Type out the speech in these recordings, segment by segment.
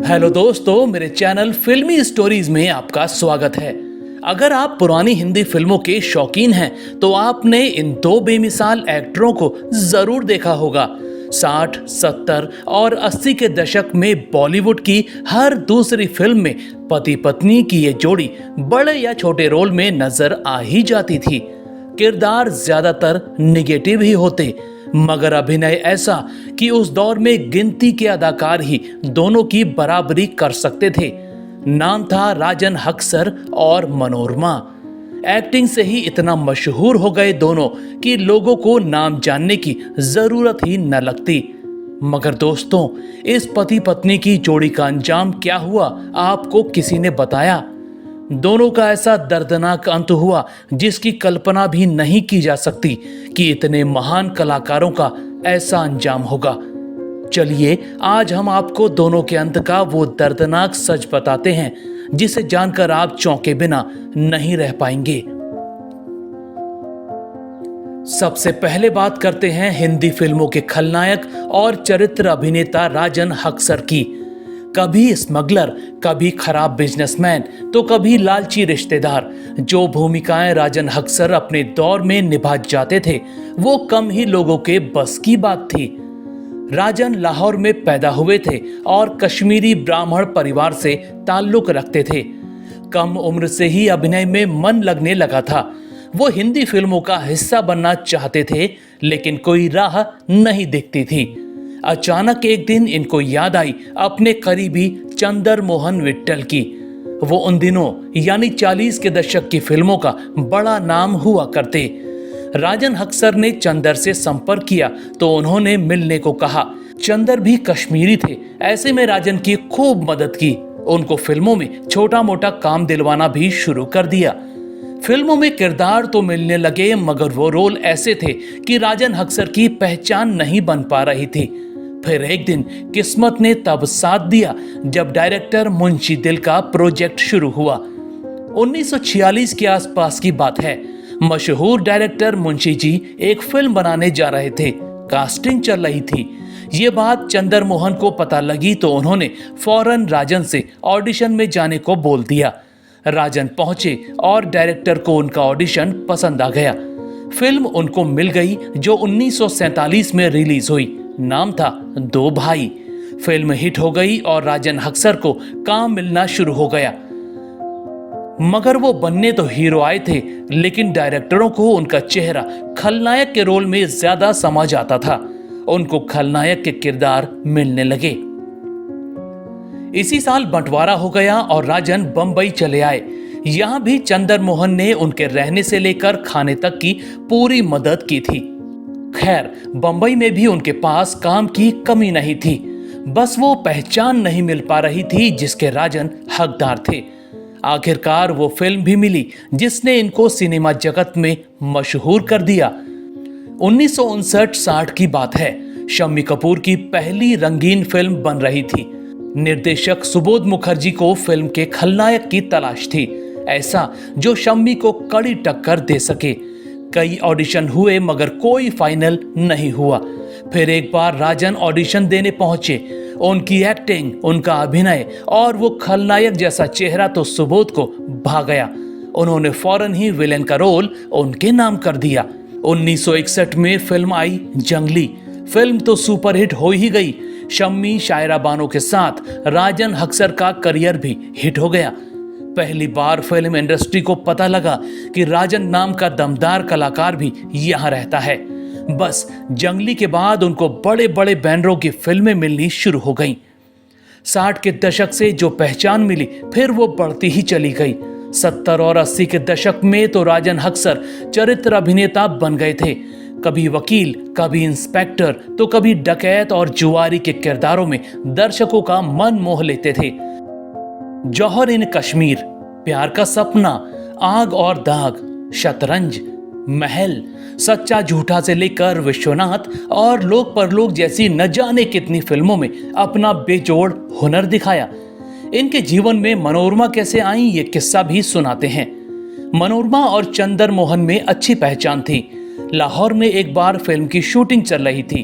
Hello दोस्तों, मेरे channel फिल्मी स्टोरीज में आपका स्वागत है। अगर आप पुरानी हिंदी फिल्मों के शौकीन हैं तो आपने इन दो बेमिसाल एक्टरों को जरूर देखा होगा। 60, 70 और 80 के दशक में बॉलीवुड की हर दूसरी फिल्म में पति पत्नी की ये जोड़ी बड़े या छोटे रोल में नजर आ ही जाती थी। किरदार ज्यादातर निगेटिव ही होते, मगर अभिनय ऐसा कि उस दौर में गिनती के अदाकार ही दोनों की बराबरी कर सकते थे। नाम था राजन हक्सर और मनोरमा। एक्टिंग से ही इतना मशहूर हो गए दोनों कि लोगों को नाम जानने की जरूरत ही न लगती। मगर दोस्तों, इस पति पत्नी की जोड़ी का अंजाम क्या हुआ, आपको किसी ने बताया? दोनों का ऐसा दर्दनाक अंत हुआ जिसकी कल्पना भी नहीं की जा सकती कि इतने महान कलाकारों का ऐसा अंजाम होगा। चलिए आज हम आपको दोनों के अंत का वो दर्दनाक सच बताते हैं जिसे जानकर आप चौंके बिना नहीं रह पाएंगे। सबसे पहले बात करते हैं हिंदी फिल्मों के खलनायक और चरित्र अभिनेता राजन हक्सर की। कभी स्मगलर, कभी खराब बिजनेसमैन तो कभी लालची रिश्तेदार। जो भूमिकाएं राजन हक्सर अपने दौर में निभा जाते थे वो कम ही लोगों के बस की बात थी। राजन लाहौर में पैदा हुए थे और कश्मीरी ब्राह्मण परिवार से ताल्लुक रखते थे। कम उम्र से ही अभिनय में मन लगने लगा था। वो हिंदी फिल्मों का हिस्सा बनना चाहते थे, लेकिन कोई राह नहीं दिखती थी। अचानक एक दिन इनको याद आई अपने करीबी चंदर मोहन विट्ठल की। वो उन दिनों यानी 40 के दशक की फिल्मों का बड़ा नाम हुआ करते। राजन हक्सर ने चंदर से संपर्क किया तो उन्होंने मिलने को कहा। चंदर भी कश्मीरी थे, ऐसे में राजन की खूब मदद की। उनको फिल्मों में छोटा मोटा काम दिलवाना भी शुरू कर दिया। फिल्मों में किरदार तो मिलने लगे, मगर वो रोल ऐसे थे कि राजन हक्सर की पहचान नहीं बन पा रही थी। फिर एक दिन किस्मत ने तब साथ दिया जब डायरेक्टर मुंशी दिल का प्रोजेक्ट शुरू हुआ। 1946 के आसपास की बात है। मशहूर डायरेक्टर मुंशी जी एक फिल्म बनाने जा रहे थे। कास्टिंग चल रही थी। ये बात चंदर मोहन को पता लगी तो उन्होंने फौरन राजन से ऑडिशन में जाने को बोल दिया। राजन पहुंचे और डायरेक्टर को उनका ऑडिशन पसंद आ गया। फिल्म उनको मिल गई जो 1947 में रिलीज हुई। नाम था दो भाई। फिल्म हिट हो गई और राजन हक्सर को काम मिलना शुरू हो गया। मगर वो बनने तो हीरो आए थे, लेकिन डायरेक्टरों को उनका चेहरा खलनायक के रोल में ज्यादा समझ आता था। उनको खलनायक के किरदार मिलने लगे। इसी साल बंटवारा हो गया और राजन बंबई चले आए। यहां भी चंदर मोहन ने उनके रहने से लेकर खाने तक की पूरी मदद की थी। खैर, बंबई में भी उनके पास काम की कमी नहीं थी, बस वो पहचान नहीं मिल पा रही थी जिसके राजन हकदार थे। आखिरकार वो फिल्म भी मिली जिसने इनको सिनेमा जगत में मशहूर कर दिया। 1959-60 की बात है। शम्मी कपूर की पहली रंगीन फिल्म बन रही थी। निर्देशक सुबोध मुखर्जी को फिल्म के खलनायक की तलाश थी, ऐसा जो शम्मी को कड़ी टक्कर दे सके। कई ऑडिशन हुए मगर कोई फाइनल नहीं हुआ। फिर एक बार राजन ऑडिशन देने पहुंचे। उनकी एक्टिंग, उनका अभिनय और वो खलनायक जैसा चेहरा तो सुबोध को भा गया। उन्होंने फौरन ही विलेन का रोल उनके नाम कर दिया। 1961 में फिल्म आई जंगली। फिल्म तो सुपरहिट हो ही गई। शम्मी शायरा बानो के साथ राजन हक्सर का करियर भी हिट हो गया। पहली बार फिल्म इंडस्ट्री को पता लगा कि राजन नाम का दमदार कलाकार भी यहां रहता है। बस जंगली के बाद उनको बड़े बड़े बैनरों की फिल्में मिलनी शुरू हो गईं। 60 के दशक से जो पहचान मिली फिर वो बढ़ती ही चली गई। 70 और 80 के दशक में तो राजन हक्सर चरित्र अभिनेता बन गए थे। कभी वकील, कभी इंस्पेक्टर तो कभी डकैत और जुआरी के किरदारों में दर्शकों का मन मोह लेते थे। जौहर इन कश्मीर, प्यार का सपना, आग और दाग, शतरंज, महल, सच्चा झूठा से लेकर विश्वनाथ और लोक परलोक जैसी न जाने कितनी फिल्मों में अपना बेजोड़ हुनर दिखाया। इनके जीवन में मनोरमा कैसे आई ये किस्सा भी सुनाते हैं। मनोरमा और चंदर मोहन में अच्छी पहचान थी। लाहौर में एक बार फिल्म की शूटिंग चल रही थी।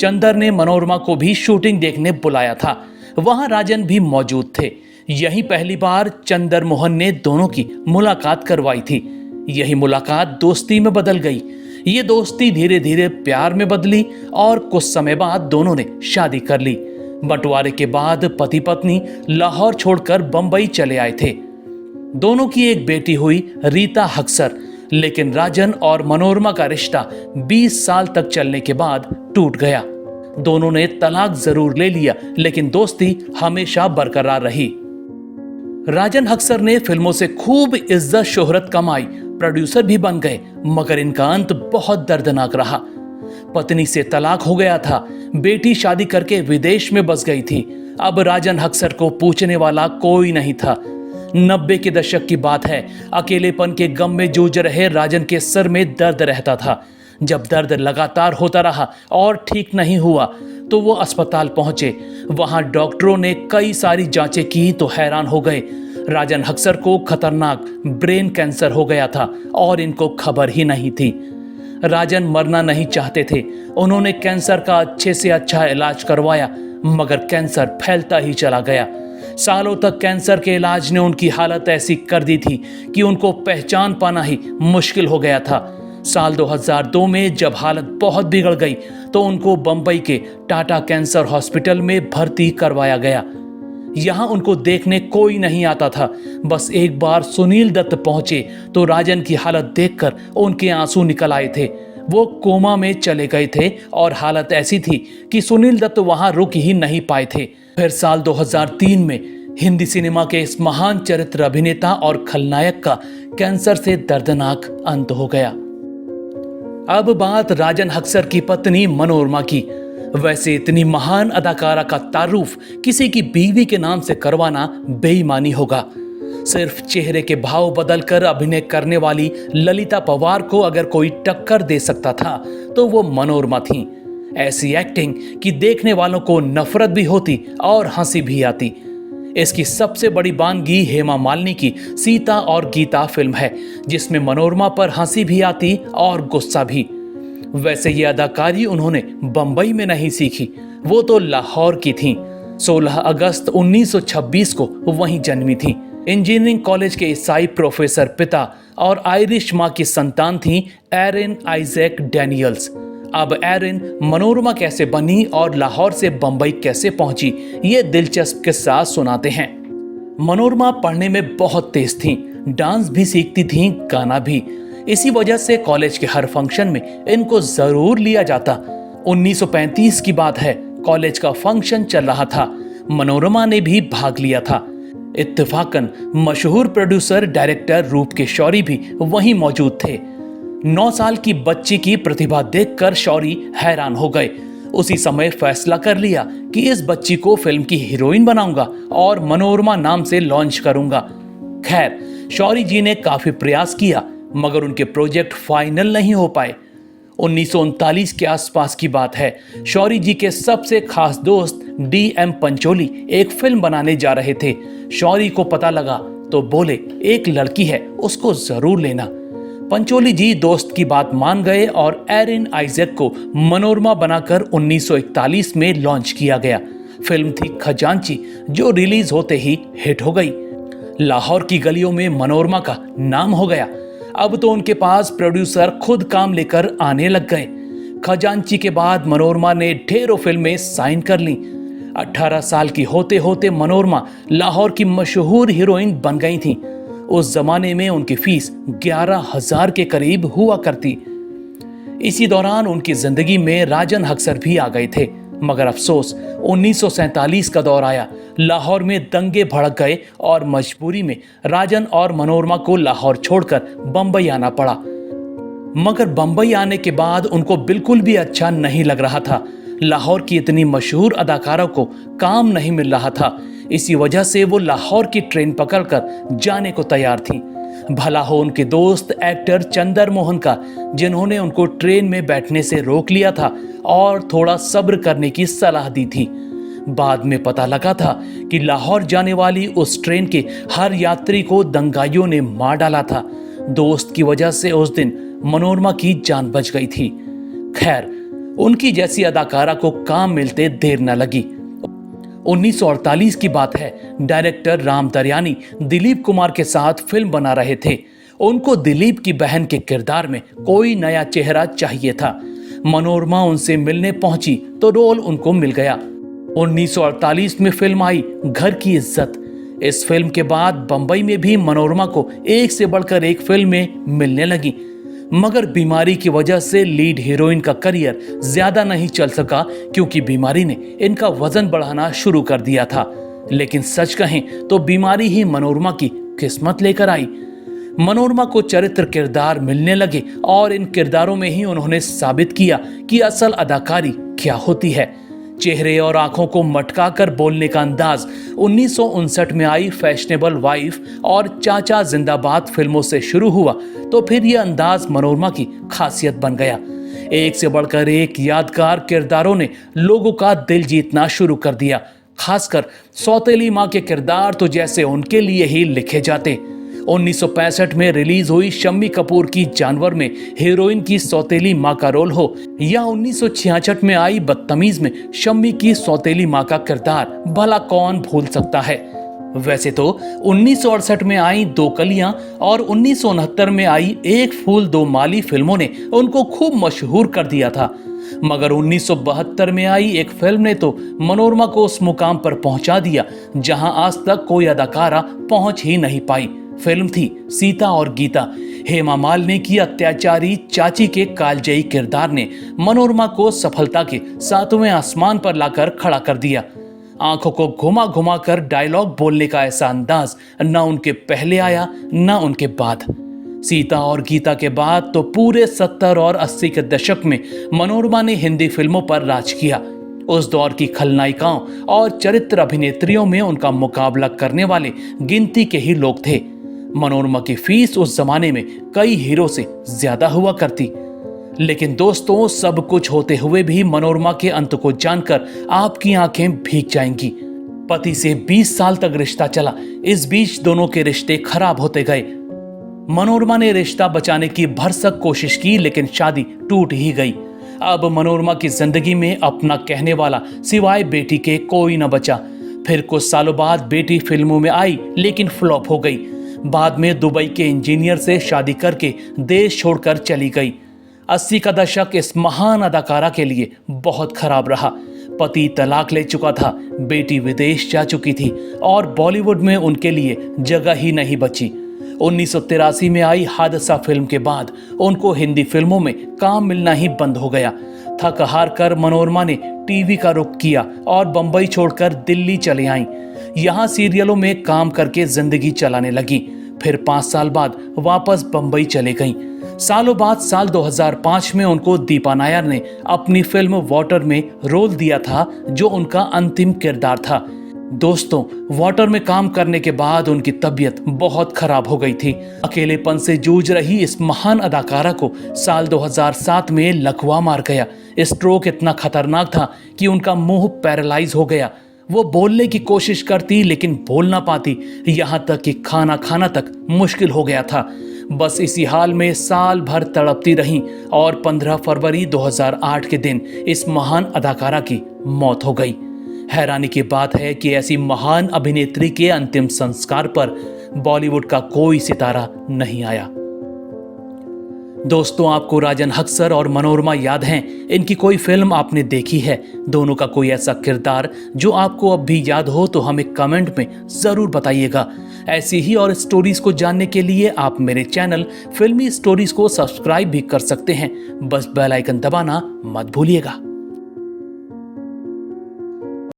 चंदर ने मनोरमा को भी शूटिंग देखने बुलाया था। वहां राजन भी मौजूद थे। यही पहली बार चंदर मोहन ने दोनों की मुलाकात करवाई थी। यही मुलाकात दोस्ती में बदल गई। ये दोस्ती धीरे धीरे प्यार में बदली और कुछ समय बाद दोनों ने शादी कर ली। बंटवारे के बाद पति पत्नी लाहौर छोड़कर बंबई चले आए थे। दोनों की एक बेटी हुई रीता हक्सर। लेकिन राजन और मनोरमा का रिश्ता 20 साल तक चलने के बाद टूट गया। दोनों ने तलाक जरूर ले लिया, लेकिन दोस्ती हमेशा बरकरार रही। राजन हक्सर ने फिल्मों से खूब इज्जत शोहरत कमाई, प्रोड्यूसर भी बन गए, मगर इनका अंत बहुत दर्दनाक रहा। पत्नी से तलाक हो गया था, बेटी शादी करके विदेश में बस गई थी। अब राजन हक्सर को पूछने वाला कोई नहीं था। 90 के दशक की बात है। अकेलेपन के गम में जूझ रहे राजन के सर में दर्द रहता था। जब दर्द लगातार होता रहा और ठीक नहीं हुआ तो वो अस्पताल पहुंचे। वहां डॉक्टरों ने कई सारी जांचें की तो हैरान हो गए। राजन हक्सर को खतरनाक ब्रेन कैंसर हो गया था और इनको खबर ही नहीं थी। राजन मरना नहीं चाहते थे। उन्होंने कैंसर का अच्छे से अच्छा इलाज करवाया, मगर कैंसर फैलता ही चला गया। सालों तक कैंसर के इलाज ने उनकी हालत ऐसी कर दी थी कि उनको पहचान पाना ही मुश्किल हो गया था। साल 2002 में जब हालत बहुत बिगड़ गई तो उनको बंबई के टाटा कैंसर हॉस्पिटल में भर्ती करवाया गया। यहां उनको देखने कोई नहीं आता था। बस एक बार सुनील दत्त पहुंचे तो राजन की हालत देखकर उनके आंसू निकल आए थे। वो कोमा में चले गए थे और हालत ऐसी थी कि सुनील दत्त वहां रुक ही नहीं पाए थे। फिर साल 2003 में हिंदी सिनेमा के इस महान चरित्र अभिनेता और खलनायक का कैंसर से दर्दनाक अंत हो गया। अब बात राजन हक्सर की पत्नी मनोरमा की। वैसे इतनी महान अदाकारा का तारुफ किसी की बीवी के नाम से करवाना बेईमानी होगा। सिर्फ चेहरे के भाव बदलकर अभिनय करने वाली ललिता पवार को अगर कोई टक्कर दे सकता था तो वो मनोरमा थी। ऐसी एक्टिंग कि देखने वालों को नफरत भी होती और हंसी भी आती। इसकी सबसे बड़ी बानगी हेमा मालिनी की सीता और गीता फिल्म है, जिसमें मनोरमा पर हंसी भी आती और गुस्सा भी। वैसे ये अदाकारी उन्होंने बंबई में नहीं सीखी, वो तो लाहौर की थी। 16 अगस्त 1926 को वहीं जन्मी थी। इंजीनियरिंग कॉलेज के ईसाई प्रोफेसर पिता और आयरिश मां की संतान थी एरिन आइजैक डैनियल्स। अब एरिन मनोरमा कैसे बनी और लाहौर से बंबई कैसे पहुंची, ये दिलचस्प किस्सा सुनाते हैं। मनोरमा पढ़ने में बहुत तेज थी, डांस भी सीखती थी, गाना भी। इसी वजह से कॉलेज के हर फंक्शन में इनको जरूर लिया जाता। 1935 की बात है, कॉलेज का फंक्शन चल रहा था। मनोरमा ने भी भाग लिया था। इत्तेफाकन मशहूर प्रोड्यूसर डायरेक्टर रूप के शौरी भी वहीं मौजूद थे। 9 साल की बच्ची की प्रतिभा देखकर शौरी हैरान हो गए। उसी समय फैसला कर लिया कि इस बच्ची को फिल्म की हीरोइन बनाऊंगा और मनोरमा नाम से लॉन्च करूंगा। खैर, शौरी जी ने काफी प्रयास किया, मगर उनके प्रोजेक्ट फाइनल नहीं हो पाए। 1939 के आसपास की बात है। शौरी जी के सबसे खास दोस्त DM पंचोली एक फिल्म बनाने जा रहे थे। शौरी को पता लगा तो बोले, एक लड़की है, उसको जरूर लेना। पंचोली जी दोस्त की बात मान गए और एरिन आइजैक को मनोरमा बनाकर 1941 में लॉन्च किया गया। फिल्म थी खजांची, जो रिलीज होते ही हिट हो गई। लाहौर की गलियों में मनोरमा का नाम हो गया। अब तो उनके पास प्रोड्यूसर खुद काम लेकर आने लग गए। खजांची के बाद मनोरमा ने ढेरों फिल्में साइन कर ली। 18 साल की होते होते मनोरमा लाहौर की मशहूर हीरोइन बन गई थी। उस जमाने में उनकी फीस 11,000 के करीब हुआ करती। इसी दौरान उनकी जिंदगी में राजन हक्सर भी आ गए थे, मगर अफसोस 1947 का दौर आया। लाहौर में दंगे भड़क गए और मजबूरी में राजन और मनोरमा को लाहौर छोड़कर बंबई आना पड़ा। मगर बंबई आने के बाद उनको बिल्कुल भी अच्छा नहीं लग रहा था। लाहौर की इतनी मशहूर अदाकारा को काम नहीं मिल रहा था। इसी वजह से वो लाहौर की ट्रेन पकड़कर जाने को तैयार थी। भला हो उनके दोस्त एक्टर चंदर मोहन का, जिन्होंने उनको ट्रेन में बैठने से रोक लिया था और थोड़ा सब्र करने की सलाह दी थी। बाद में पता लगा था कि लाहौर जाने वाली उस ट्रेन के हर यात्री को दंगाइयों ने मार डाला था। दोस्त की वजह से उस दिन मनोरमा की जान बच गई थी। खैर, उनकी जैसी अदाकारा को काम मिलते देर न लगी। 1948 की बात है। डायरेक्टर राम दरियानी दिलीप कुमार के साथ फिल्म बना रहे थे। उनको दिलीप की बहन के किरदार में कोई नया चेहरा चाहिए था। मनोरमा उनसे मिलने पहुंची तो रोल उनको मिल गया। 1948 में फिल्म आई घर की इज्जत। इस फिल्म के बाद बंबई में भी मनोरमा को एक से बढ़कर एक फिल्में मिलने लगी, मगर बीमारी की वजह से लीड हीरोइन का करियर ज्यादा नहीं चल सका क्योंकि बीमारी ने इनका वजन बढ़ाना शुरू कर दिया था। लेकिन सच कहें तो बीमारी ही मनोरमा की किस्मत लेकर आई। मनोरमा को चरित्र किरदार मिलने लगे और इन किरदारों में ही उन्होंने साबित किया कि असल अदाकारी क्या होती है। चेहरे और आंखों को मटका कर बोलने का अंदाज 1959 में आई फैशनेबल वाइफ और चाचा जिंदाबाद फिल्मों से शुरू हुआ तो फिर यह अंदाज मनोरमा की खासियत बन गया। एक से बढ़कर एक यादगार किरदारों ने लोगों का दिल जीतना शुरू कर दिया। खासकर सौतेली माँ के किरदार तो जैसे उनके लिए ही लिखे जाते। 1965 में रिलीज हुई शम्मी कपूर की जानवर में हीरोइन की सौतेली माँ का रोल हो या 1966 में आई बदतमीज में शम्मी की सौतेली माँ का किरदार भला कौन भूल सकता है। वैसे तो 1968 में आई दो कलियां और 1969 में आई एक फूल दो माली फिल्मों ने उनको खूब मशहूर कर दिया था, मगर 1972 में आई एक फिल्म ने तो मनोरमा को उस मुकाम पर पहुंचा दिया जहां आज तक कोई अदाकारा पहुंच ही नहीं पाई। फिल्म थी सीता और गीता। हेमा मालिनी की अत्याचारी चाची के कालजयी किरदार ने मनोरमा को सफलता के 7वें आसमान पर लाकर खड़ा कर दिया। आंखों को घुमा घुमा कर डायलॉग बोलने का ऐसा अंदाज न उनके पहले आया न उनके बाद। सीता और गीता के बाद तो पूरे 70 और 80 के दशक में मनोरमा ने हिंदी फिल्मों पर राज किया। उस दौर की खलनायिकाओं और चरित्र अभिनेत्रियों में उनका मुकाबला करने वाले गिनती के ही लोग थे। मनोरमा की फीस उस जमाने में कई हीरो से ज्यादा हुआ करती। लेकिन दोस्तों, सब कुछ होते हुए भी मनोरमा के अंत को जानकर आपकी आंखें भीग जाएंगी। पति से 20 साल तक रिश्ता चला। इस बीच दोनों के रिश्ते खराब होते गए। मनोरमा ने रिश्ता बचाने की भरसक कोशिश की लेकिन शादी टूट ही गई। अब मनोरमा की जिंदगी में अपना कहने वाला सिवाय बेटी के कोई न बचा। फिर कुछ सालों बाद बेटी फिल्मों में आई लेकिन फ्लॉप हो गई। बाद में दुबई के इंजीनियर से शादी करके देश छोड़कर चली गई। 80 का दशक इस महान अदाकारा के लिए बहुत खराब रहा। पति तलाक ले चुका था, बेटी विदेश जा चुकी थी और बॉलीवुड में उनके लिए जगह ही नहीं बची। 1983 में आई हादसा फिल्म के बाद उनको हिंदी फिल्मों में काम मिलना ही बंद हो गया। थक हार कर मनोरमा ने टीवी का रुख किया और बंबई छोड़कर दिल्ली चले आईं। यहाँ सीरियलों में काम करके जिंदगी चलाने लगी। फिर 5 साल बाद वापस बंबई चले गईं। सालों बाद साल 2005 में उनको दीपा नायर ने अपनी फिल्म वाटर में रोल दिया था जो उनका अंतिम किरदार था। दोस्तों, वाटर में काम करने के बाद उनकी तबीयत बहुत खराब हो गई थी। अकेलेपन से जूझ रही इस महान अदाकारा को साल 2007 में लकवा मार गया। स्ट्रोक इतना खतरनाक था कि उनका मुंह पैरालाइज हो गया। वो बोलने की कोशिश करती लेकिन बोल ना पाती, यहाँ तक कि खाना खाना तक मुश्किल हो गया था। बस इसी हाल में साल भर तड़पती रहीं और 15 फरवरी 2008 के दिन इस महान अदाकारा की मौत हो गई। हैरानी की बात है कि ऐसी महान अभिनेत्री के अंतिम संस्कार पर बॉलीवुड का कोई सितारा नहीं आया। दोस्तों, आपको राजन हक्सर और मनोरमा याद हैं? इनकी कोई फिल्म आपने देखी है? दोनों का कोई ऐसा किरदार जो आपको अब भी याद हो तो हमें कमेंट में जरूर बताइएगा। ऐसी ही और स्टोरीज को जानने के लिए आप मेरे चैनल फिल्मी स्टोरीज को सब्सक्राइब भी कर सकते हैं। बस बेल आइकन दबाना मत भूलिएगा।